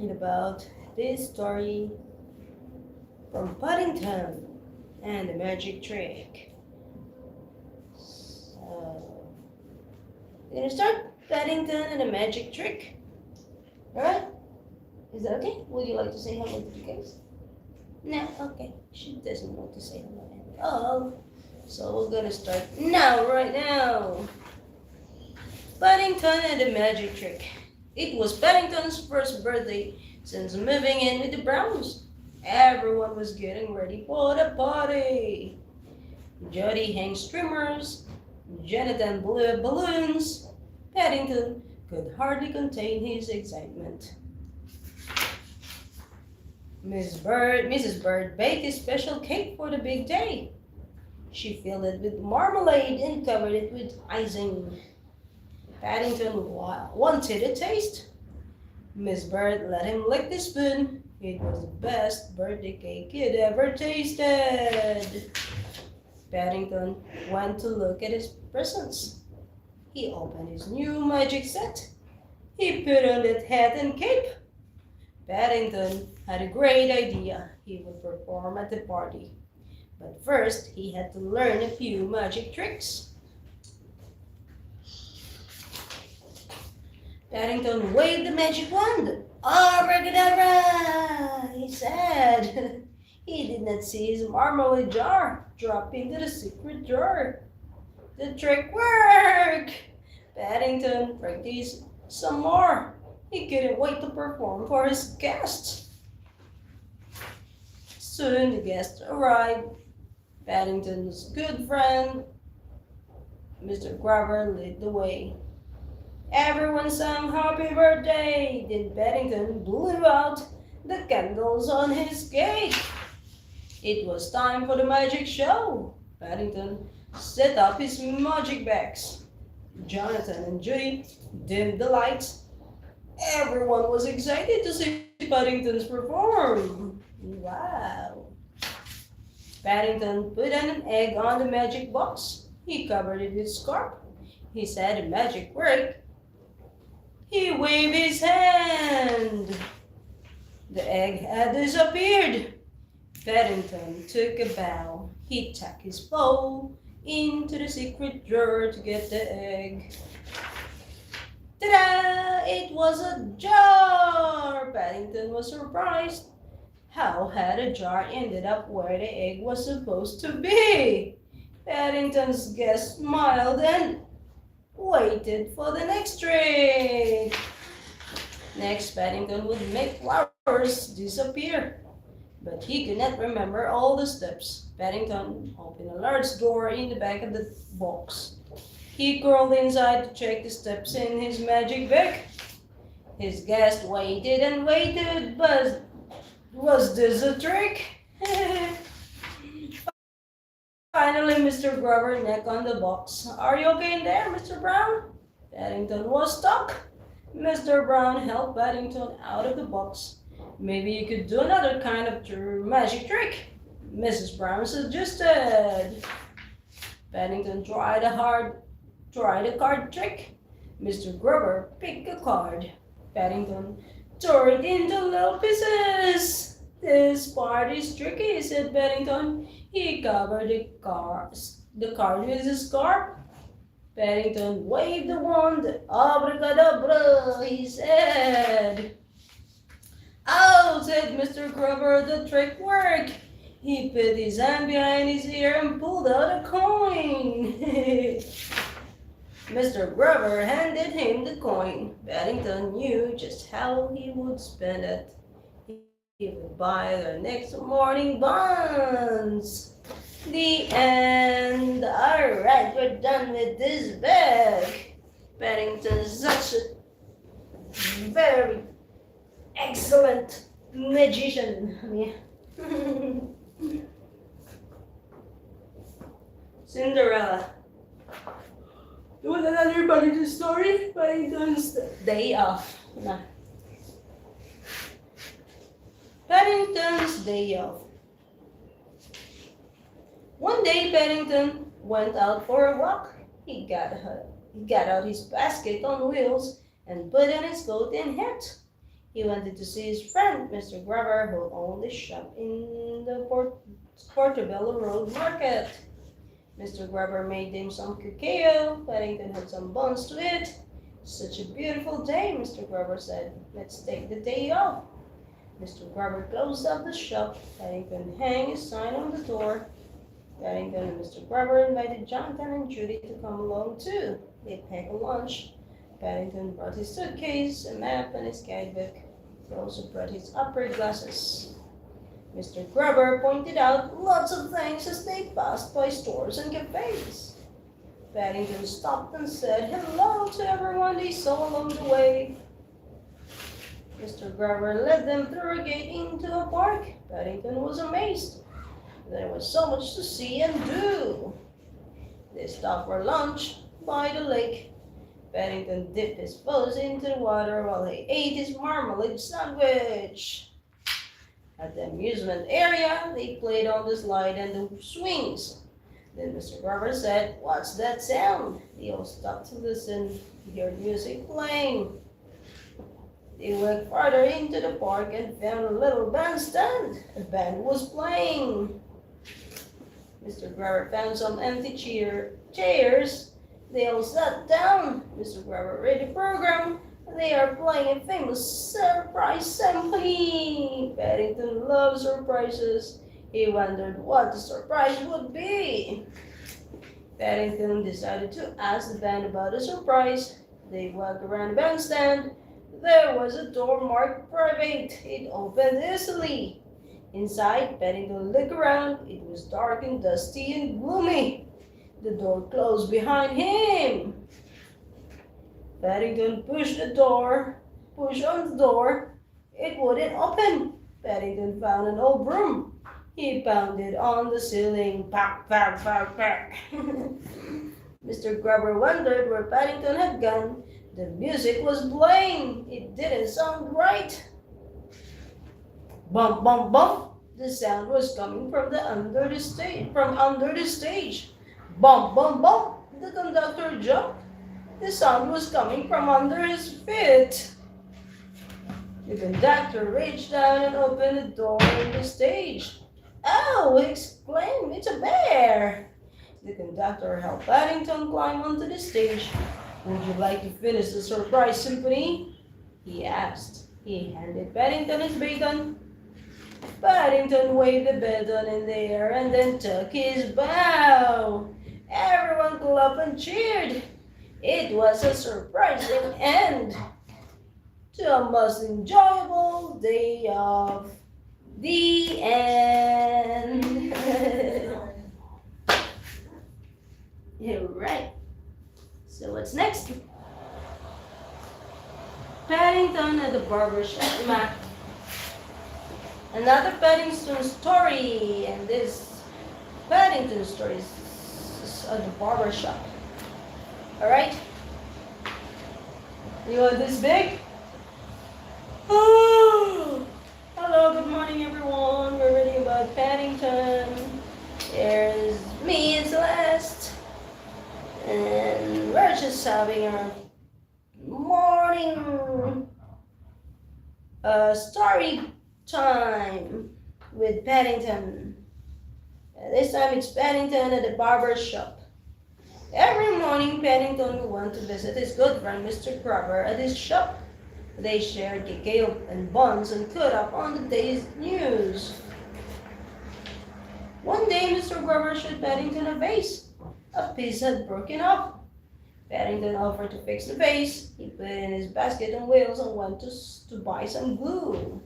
read about this story from Paddington and the magic trick. So, we're gonna start Paddington and the magic trick. Alright? Is that okay? Would you like to say hello to the guys? No? Okay. She doesn't want to say hello at all. So we're gonna start now, right now. Paddington and the magic trick. It was Paddington's first birthday since moving in with the Browns. Everyone was getting ready for the party. Jody hung streamers, Jonathan blew balloons. Paddington could hardly contain his excitement. Mrs. Bird baked a special cake for the big day. She filled it with marmalade and covered it with icing. Paddington wanted a taste. Miss Bird let him lick the spoon. It was the best birthday cake he'd ever tasted. Paddington went to look at his presents. He opened his new magic set. He put on that hat and cape. Paddington had a great idea. He would perform at the party. But first, he had to learn a few magic tricks. Paddington waved the magic wand. Abracadabra, he said. He did not see his marmalade jar drop into the secret drawer. The trick worked! Paddington practiced some more. He couldn't wait to perform for his guests. Soon the guests arrived. Paddington's good friend, Mr. Grubber, led the way. Everyone sang happy birthday. Then Paddington blew out the candles on his cake. It was time for the magic show. Paddington set up his magic bags. Jonathan and Judy dimmed the lights. Everyone was excited to see Paddington's perform. Wow. Paddington put an egg on the magic box. He covered it with scarf. He said the magic worked. He waved his hand. The egg had disappeared. Paddington took a bow. He tucked his bow into the secret drawer to get the egg. Ta-da! It was a jar! Paddington was surprised. How had a jar ended up where the egg was supposed to be? Paddington's guest smiled and waited for the next trick. Next, Paddington would make flowers disappear. But he could not remember all the steps. Paddington opened a large door in the back of the box. He crawled inside to check the steps in his magic bag. His guest waited and waited, but was this a trick? Finally, Mr. Grubber knocked on the box. Are you okay in there, Mr. Brown? Paddington was stuck. Mr. Brown helped Paddington out of the box. Maybe you could do another kind of magic trick, Mrs. Brown suggested. Paddington tried a card trick. Mr. Grubber picked a card. Paddington tore it into little pieces. This part is tricky, said Paddington. He covered the card with his scarf. Paddington waved the wand. Abracadabra, he said. Oh, said Mr. Grubber, the trick worked. He put his hand behind his ear and pulled out a coin. Mr. Grubber handed him the coin. Paddington knew just how he would spend it. He would buy the next morning buns. The end. Alright, we're done with this bag. Paddington's such a very excellent magician. Yeah. Cinderella. You want another Paddington story? Paddington's Day Off. Nah. Paddington's Day Off. One day Paddington went out for a walk. He got out his basket on wheels and put on his coat and hat. He wanted to see his friend, Mr. Grubber, who owned a shop in the Portobello Road Market. Mr. Grubber made him some cacao. Paddington had some buns to eat. Such a beautiful day, Mr. Grubber said. Let's take the day off. Mr. Grubber closed up the shop. Paddington hung his sign on the door. Paddington and Mr. Grubber invited Jonathan and Judy to come along too. They packed a lunch. Paddington brought his suitcase, a map, and his guidebook. He also brought his opera glasses. Mr. Grubber pointed out lots of things as they passed by stores and cafes. Paddington stopped and said hello to everyone they saw along the way. Mr. Grubber led them through a gate into a park. Paddington was amazed. There was so much to see and do. They stopped for lunch by the lake. Paddington dipped his toes into the water while he ate his marmalade sandwich. At the amusement area, they played on the slide and the swings. Then Mr. Grubber said, "What's that sound?" They all stopped to listen. They heard music playing. They went farther into the park and found a little bandstand. A band was playing. Mr. Grubber found some empty chairs. They all sat down. Mr. Grubber read the program. They are playing a famous surprise symphony. Paddington loves surprises. He wondered what the surprise would be. Paddington decided to ask the band about the surprise. They walked around the bandstand. There was a door marked private. It opened easily. Inside, Paddington looked around. It was dark and dusty and gloomy. The door closed behind him. Paddington pushed on the door. It wouldn't open. Paddington found an old broom. He pounded on the ceiling. Pack, pack, pack, pack. Mr. Grubber wondered where Paddington had gone. The music was playing. It didn't sound right. Bump, bump, bump. The sound was coming from under the stage. Bump, bump, bump. The conductor jumped. The sound was coming from under his feet. The conductor reached down and opened the door in the stage. "Oh!" he exclaimed, "it's a bear!" The conductor helped Paddington climb onto the stage. "Would you like to finish the surprise symphony?" he asked. He handed Paddington his baton. Paddington waved the baton in the air and then took his bow. Everyone clapped and cheered. It was a surprising end to a most enjoyable day of the end. You're right. So what's next? Paddington at the barber shop. Another Paddington story, and this Paddington story is at the barber shop. All right. You want this big? Oh, hello, good morning, everyone. We're reading about Paddington. There's me and Celeste, and we're just having our morning story time with Paddington. This time it's Paddington at the barber shop. Every morning, Paddington will want to visit his good friend Mr. Grubber at his shop. They shared cacao and buns and caught up on the day's news. One day, Mr. Grubber showed Paddington a vase. A piece had broken off. Paddington offered to fix the vase. He put it in his basket on wheels and went to buy some glue.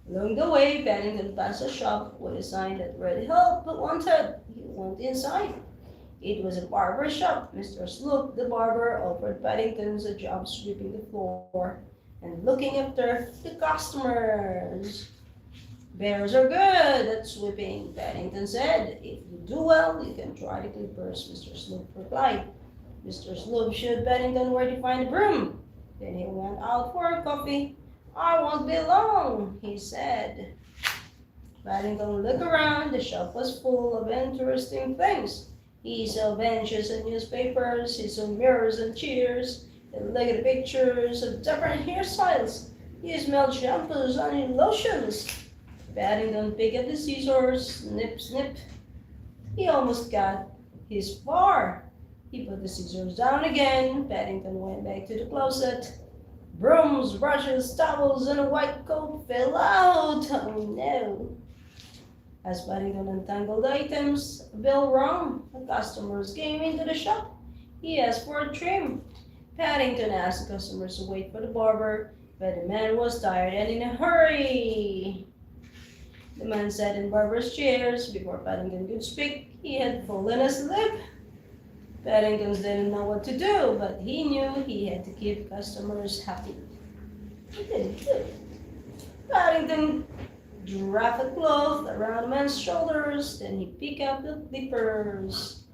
Along the way, Paddington passed a shop with a sign that read "Help Wanted." He went inside. It was a barber shop. Mr. Sloop, the barber, offered Paddington a job sweeping the floor and looking after the customers. "Bears are good at sweeping," Paddington said. "If you do well, you can try the clippers," Mr. Sloop replied. Mr. Sloop showed Paddington where to find a broom. Then he went out for a coffee. "I won't be long," he said. Paddington looked around. The shop was full of interesting things. He saw benches and newspapers. He saw mirrors and chairs. They look at the pictures of different hairstyles. He smelled shampoos and lotions. Paddington picked up the scissors, snip, snip. He almost got his far. He put the scissors down again. Paddington went back to the closet. Brooms, brushes, towels, and a white coat fell out. Oh no. As Paddington untangled the items, a bell rang. The customers came into the shop. He asked for a trim. Paddington asked the customers to wait for the barber, but the man was tired and in a hurry. The man sat in barber's chairs. Before Paddington could speak, he had fallen asleep. Paddington didn't know what to do, but he knew he had to keep customers happy. He did too. Paddington wrapped a cloth around the man's shoulders, then he picked up the clippers.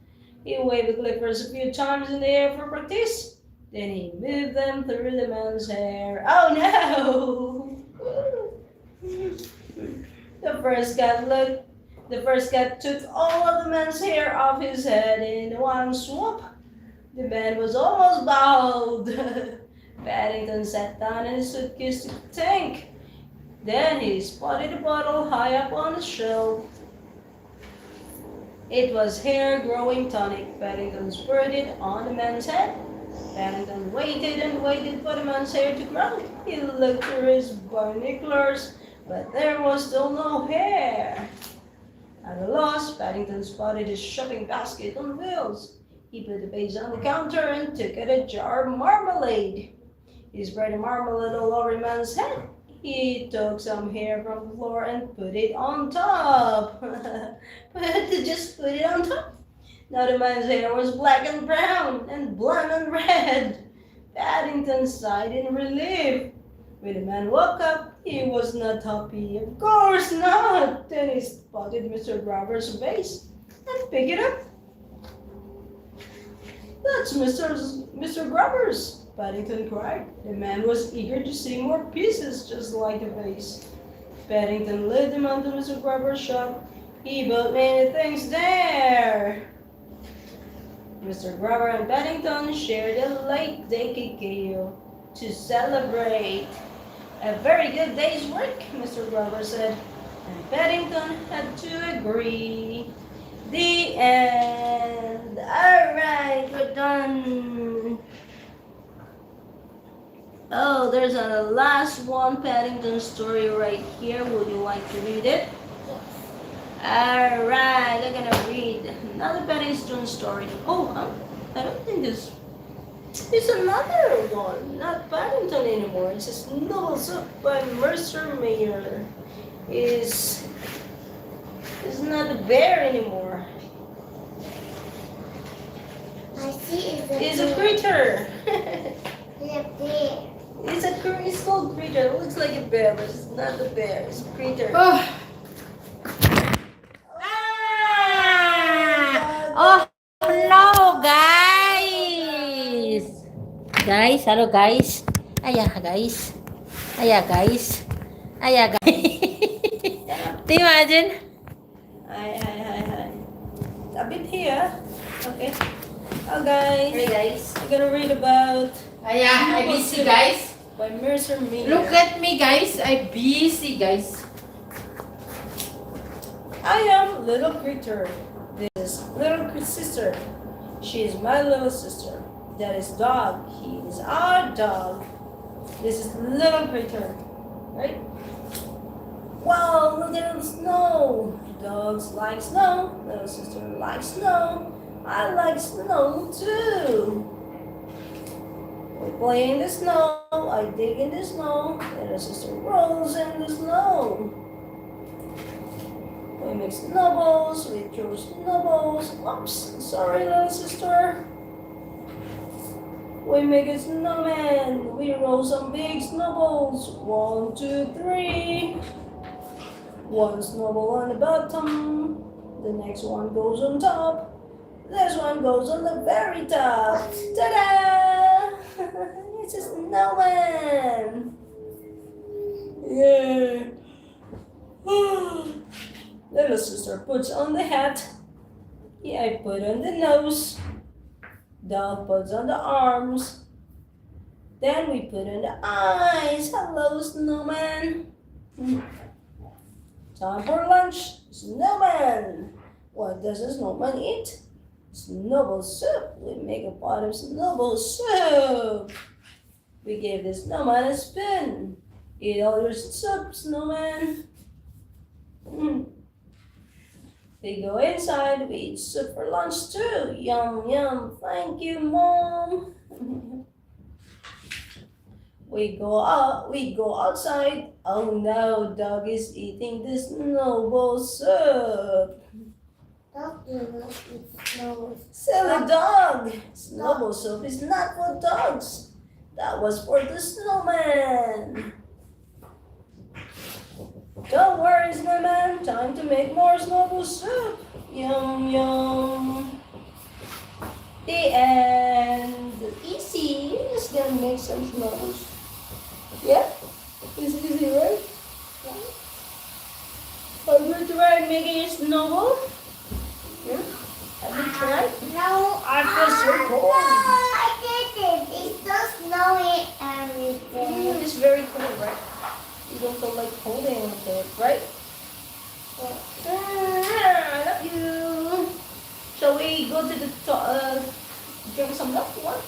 He waved the clippers a few times in the air for practice. Then he moved them through the man's hair. Oh no! The first cat took all of the man's hair off his head in one swoop. The man was almost bald. Paddington sat down in his suitcase to think. Then he spotted a bottle high up on the shelf. It was hair growing tonic. Paddington squirted it on the man's head. Paddington waited and waited for the man's hair to grow. He looked through his binoculars, but there was still no hair. At a loss, Paddington spotted his shopping basket on wheels. He put the base on the counter and took out a jar of marmalade. He spread the marmalade all over the man's head. He took some hair from the floor and put it on top. Just put it on top. Now the man's hair was black and brown and blonde and red. Paddington sighed in relief. When the man woke up, he was not happy. Of course not. Then he spotted Mr. Grubber's vase and picked it up. That's Mr. Grubber's, Paddington cried. The man was eager to see more pieces just like the vase. Paddington led him onto Mr. Grubber's shop. He bought many things there. Mr. Grubber and Paddington shared a late day cacao to celebrate. A very good day's work, Mr. Grubber said, and Paddington had to agree. The end. All right, we're done. Oh, there's a last one Paddington story right here. Would you like to read it? All right, I'm gonna read another Paddington story. Oh, I don't think this. It's another one, not Paddington anymore. It's just Novels Up by Mercer Mayer. It's not a bear anymore. I see It's a critter. It's a bear. It's called critter. It looks like a bear, but it's not a bear. It's a critter. Oh. Oh no, guys! Guys, hello guys. Ayan guys. Ayan guys. Ayan guys. Imagine. Hi. A bit here. Okay. Oh guys. Hey guys. I'm gonna read about Ayan, I busy guys. by Mercer Mayer. Look at me guys. I busy guys. I am little critter. This is little sister. She is my little sister. That is dog. He is our dog. This is little critter. Right? Wow, look at the snow. Dogs like snow. Little sister likes snow. I like snow too. We play in the snow. I dig in the snow. Little sister rolls in the snow. We make snowballs, we throw snowballs. Oops, sorry little sister. We make a snowman. We roll some big snowballs. 1, 2, 3. One snowball on the bottom. The next one goes on top. This one goes on the very top. Ta-da! It's a snowman. Yeah. Little sister puts on the hat. Yeah, I put on the nose. Dog puts on the arms. Then we put in the eyes. Hello, snowman. Time for lunch. Snowman. What does a snowman eat? Snowball soup. We make a pot of snowball soup. We gave the snowman a spoon. Eat all your soup, snowman. We go inside. We eat soup for lunch too. Yum, yum. Thank you, Mom. We go outside. Oh no, dog is eating the snowball soup. Dog do not eat snow. Silly dog! Snowball soup is not for dogs. That was for the snowman. Don't worry, snowman. Time to make more snowball soup. Yum, yum. The end. Easy. You're just gonna make some snowballs. Yeah? It's easy, right? Are you trying making a snowball? Yeah? Have you tried? No, I feel so cold. I did it. It's so snowy everything. It's very cold, right? You don't feel like holding it, right? I love you. Shall we go to the drink some milk? What?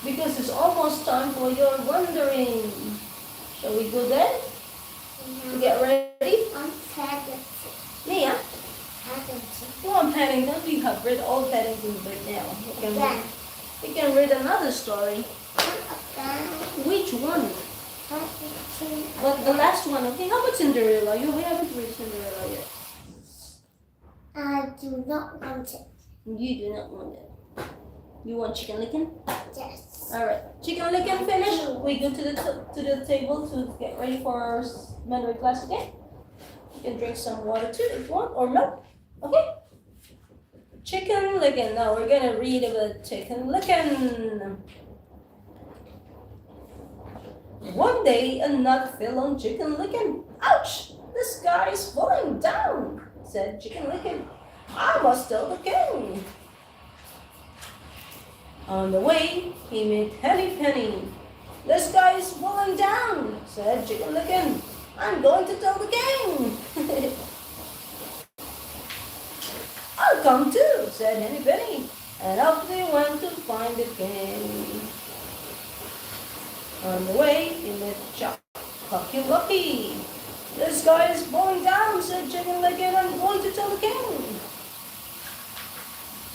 Because it's almost time for your wandering. Shall we go there to get ready? I'm sad. Me, yeah? Go on, Paddington. We have read all Paddington's right now. We can read another story. Which one? But the last one, okay? How about Cinderella? You haven't read Cinderella yet. I do not want it. You do not want it. You want chicken licken? Yes. Alright. Chicken licken finished. We go to the table to get ready for our Mandarin class again. You can drink some water too if you want, or milk. Okay? Chicken licken. Now we're gonna read about chicken licken. One day a nut fell on Chicken Licken. Ouch! The sky is falling down, said Chicken Licken. I must tell the king. On the way, he met Henny Penny. The sky is falling down, said Chicken Licken. I'm going to tell the king. I'll come too, said Henny Penny. And off they went to find the king. On the way, he met Cocky Lucky. The sky is falling down, said Chicken Licken. I'm going to tell the king.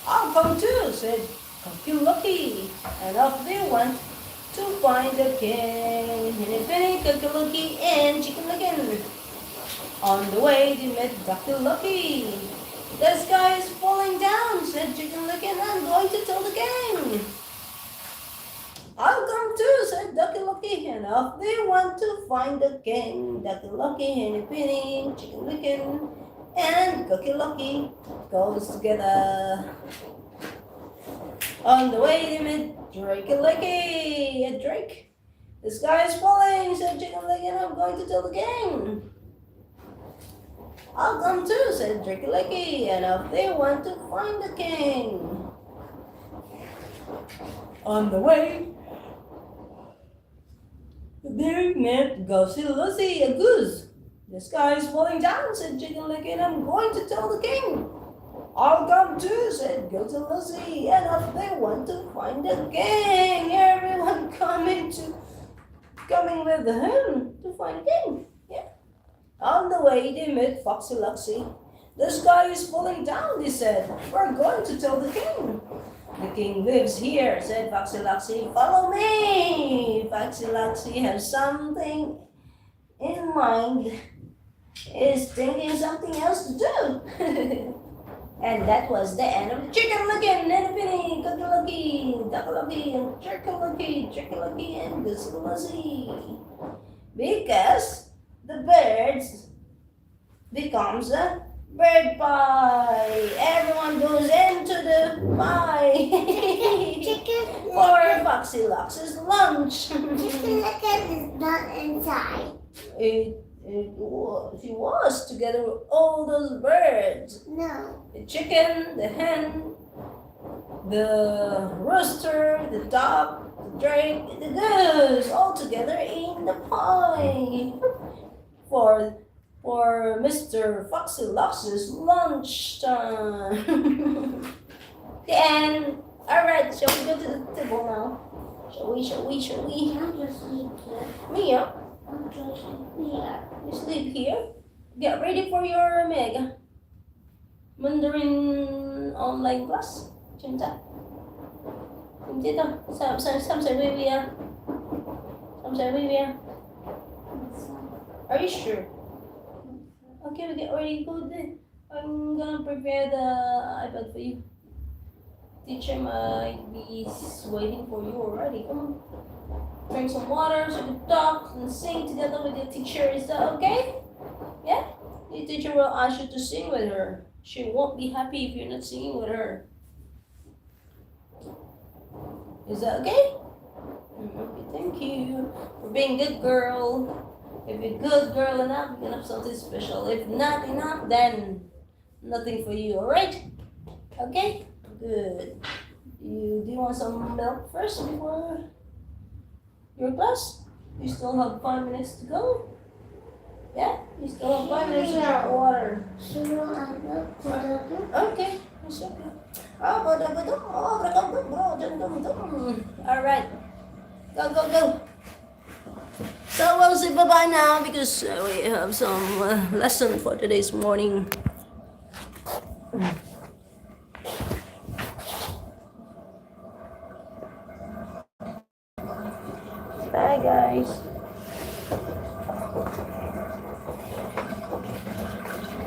I'll come too, said Cocky Lucky. And off they went to find the king. Henny Penny, Cocky Lucky, and Chicken Licken. On the way, they met Cocky Lucky. The sky is falling down, said Chicken Licken. I'm going to tell the king. I'll come too, said Ducky Lucky, and off they went to find the king. Ducky Lucky, Henny Penny, Chicken Licken, and Cookie Lucky goes together. On the way they met Drake and Licky. A Drake. The sky is falling, said Chicken Licky, and I'm going to tell the king. I'll come too, said Drake and Licky, and off they went to find the king. On the way, they met Goosey Lucy, a goose. The sky is falling down, said Chicken Licky, and I'm going to tell the king. I'll come too, said Goosey Lucy, and off they went to find the king. Everyone coming with him to find the king. Yeah. On the way, they met Foxy Luxy. The sky is falling down, they said. We're going to tell the king. The king lives here, said Foxy Luxy. Follow me. Foxy Luxy has something in mind. Is thinking something else to do. And that was the end of Chicken Licken, Henny Penny, Cookie Lucky, Ducky Lucky, and Chicken Lucky, and Goosey Lucy. Because the birds becomes a bird pie. Everyone goes into the pie. Chicken For Foxy Lux's lunch. Chicken Licken is not inside. She was together with all those birds. No. The chicken, the hen, the rooster, the duck, the Drink the goose all together in the pie for Mr. Foxy Lux's lunchtime. The end. All right, shall we go to the table now? Shall we? I'm just sleep here. Mia, I'm just sleep here. you sleep here. Get ready for your Meg Mandarin online class. Chúng ta. Hindi to. Some say baby. Some say baby. Are you sure? Okay, we get ready to go then. I'm gonna prepare the iPad for you. Teacher might be waiting for you already. Come on. Drink some water so you can talk and sing together with your teacher. Is that okay? Yeah? The teacher will ask you to sing with her. She won't be happy if you're not singing with her. Is that okay? Okay, thank you for being a good girl. If you're a good girl enough, you can have something special. If not enough, then nothing for you, alright? Okay? Good. Do you want some milk first before your class? You still have 5 minutes to go? Yeah? You still have 5 minutes to drink water. Sure, I will put it in. Okay. It's okay. Alright. Go. So we'll say bye-bye now because we have some lesson for today's morning. Bye guys.